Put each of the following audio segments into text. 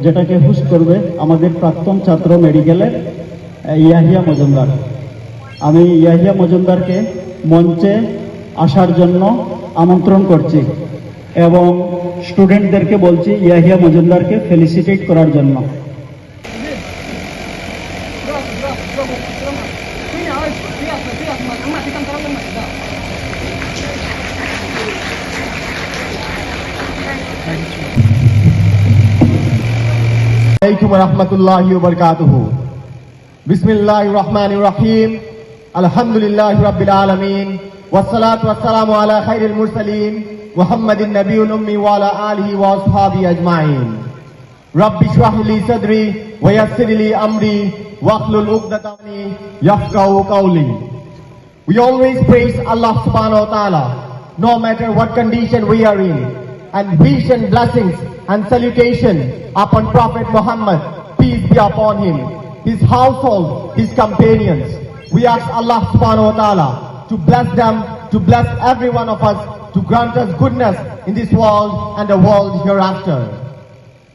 যেটাকে হোস্ট করবে আমাদের প্রাক্তন ছাত্র মেডিকেলের ইয়াহিয়া মজুমদার। আমি ইয়াহিয়া মজুমদারকে মঞ্চে আসার জন্য আমন্ত্রণ করছি এবং স্টুডেন্টদেরকে বলছি ইয়াহিয়া মজুমদারকে ফেলিসিটেট করার জন্য। Assalamualaikum warahmatullahi wabarakatuh. Bismillahirrahmanirrahim. Alhamdulillahi rabbil alamin. Wassalatu wassalamu ala khairil mursalin Muhammadin nabiyul ummi wa ala alihi wa ashabihi ajma'in. Rabbi shrah li sadri wa yassir li amri wahlul 'uqdatam min yafqahu qawli. We always praise Allah subhanahu wa ta'ala no matter what condition we are in, and wish and blessings and salutation upon Prophet Muhammad, peace be upon him, his household, his companions. We ask Allah subhanahu wa ta'ala to bless them, to bless every one of us, to grant us goodness in this world and the world hereafter.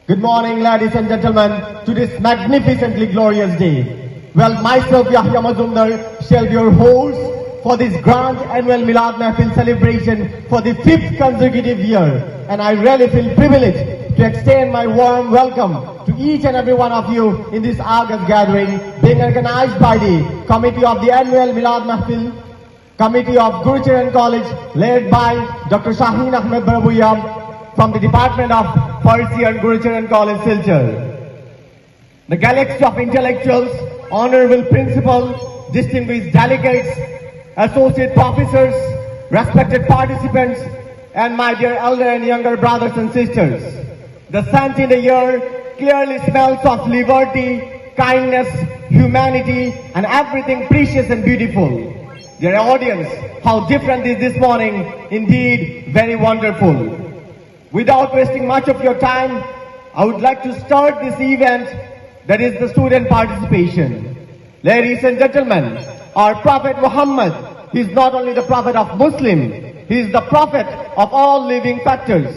Good morning, ladies and gentlemen, to this magnificently glorious day. Well, myself, Yahya Mazumdar, shall be your host for this grand annual Milad Mahfil celebration for the 5th consecutive year. And I really feel privileged to extend my warm welcome to each and every one of you in this August gathering being organized by the committee of the annual Milad Mahfil, committee of Gurucharan College led by Dr. Shaheen Ahmed Barabuya from the Department of Farsi and Gurucharan College, Silchar. The galaxy of intellectuals, honorable principals, distinguished delegates, associate professors, respected participants, and my dear elder and younger brothers and sisters. The scent in the air clearly smells of liberty, kindness, humanity, and everything precious and beautiful. Dear audience, how different is this morning? Indeed, very wonderful. Without wasting much of your time, I would like to start this event, that is the student participation. Ladies and gentlemen, our Prophet Muhammad, he is not only the Prophet of Muslim, he is the Prophet of all living factors.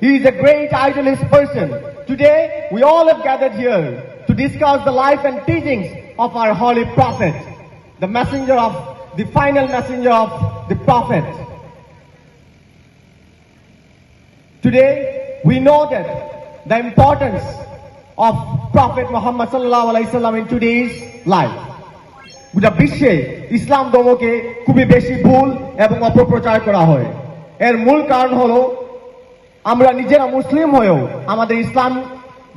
He is a great idealist person. Today, we all have gathered here to discuss the life and teachings of our holy Prophet, the final messenger of the Prophet. Today, we know that the importance of Prophet Muhammad sallallahu alaihi wasallam in today's life. গোটা বিশ্বে ইসলাম ধর্মকে খুবই বেশি ভুল এবং অপপ্রচার করা হয়। এর মূল কারণ হলো আমরা নিজেরা মুসলিম হয়েও আমাদের ইসলাম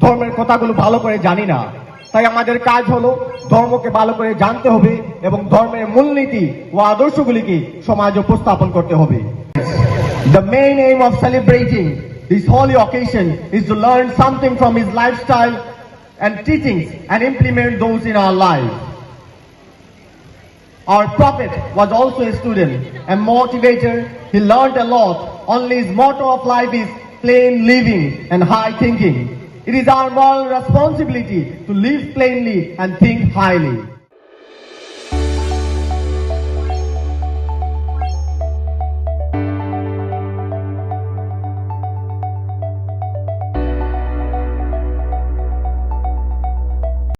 ধর্মের কথাগুলো ভালো করে জানি না। তাই আমাদের কাজ হলো ধর্মকে ভালো করে জানতে হবে এবং ধর্মের মূলনীতি ও আদর্শগুলিকে সমাজে উপস্থাপন করতে হবে। The main aim of celebrating this holy occasion is to learn something from his lifestyle and teachings and implement those in our life. Our Prophet was also a student, a motivator. He learned a lot. Only his motto of life is plain living and high thinking. It is our moral responsibility to live plainly and think highly.